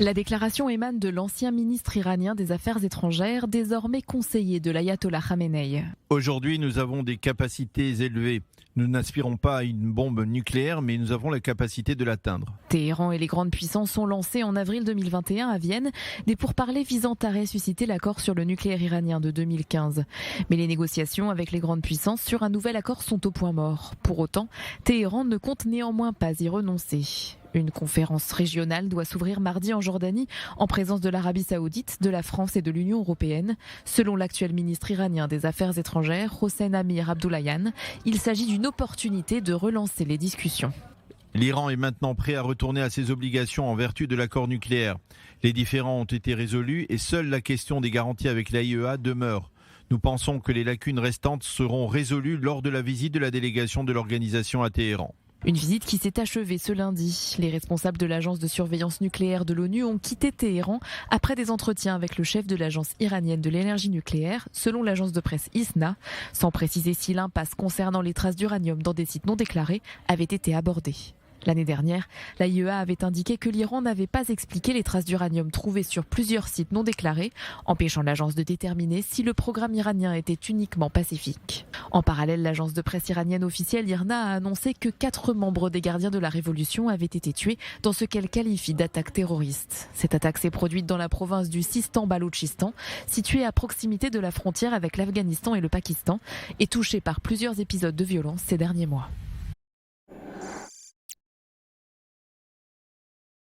La déclaration émane de l'ancien ministre iranien des Affaires étrangères, désormais conseiller de l'ayatollah Khamenei. Aujourd'hui, nous avons des capacités élevées. Nous n'aspirons pas à une bombe nucléaire, mais nous avons la capacité de l'atteindre. Téhéran et les grandes puissances ont lancé en avril 2021 à Vienne des pourparlers visant à ressusciter l'accord sur le nucléaire iranien de 2015. Mais les négociations avec les grandes puissances sur un nouvel accord sont au point mort. Pour autant, Téhéran ne compte néanmoins pas y renoncer. Une conférence régionale doit s'ouvrir mardi en Jordanie en présence de l'Arabie Saoudite, de la France et de l'Union européenne. Selon l'actuel ministre iranien des Affaires étrangères, Hossein Amir Abdollahian, il s'agit d'une opportunité de relancer les discussions. L'Iran est maintenant prêt à retourner à ses obligations en vertu de l'accord nucléaire. Les différends ont été résolus et seule la question des garanties avec l'AIEA demeure. Nous pensons que les lacunes restantes seront résolues lors de la visite de la délégation de l'organisation à Téhéran. Une visite qui s'est achevée ce lundi. Les responsables de l'agence de surveillance nucléaire de l'ONU ont quitté Téhéran après des entretiens avec le chef de l'agence iranienne de l'énergie nucléaire, selon l'agence de presse ISNA, sans préciser si l'impasse concernant les traces d'uranium dans des sites non déclarés avait été abordée. L'année dernière, l'AIEA avait indiqué que l'Iran n'avait pas expliqué les traces d'uranium trouvées sur plusieurs sites non déclarés, empêchant l'agence de déterminer si le programme iranien était uniquement pacifique. En parallèle, l'agence de presse iranienne officielle IRNA a annoncé que 4 membres des gardiens de la révolution avaient été tués dans ce qu'elle qualifie d'attaque terroriste. Cette attaque s'est produite dans la province du Sistan-Baloutchistan, située à proximité de la frontière avec l'Afghanistan et le Pakistan, et touchée par plusieurs épisodes de violence ces derniers mois.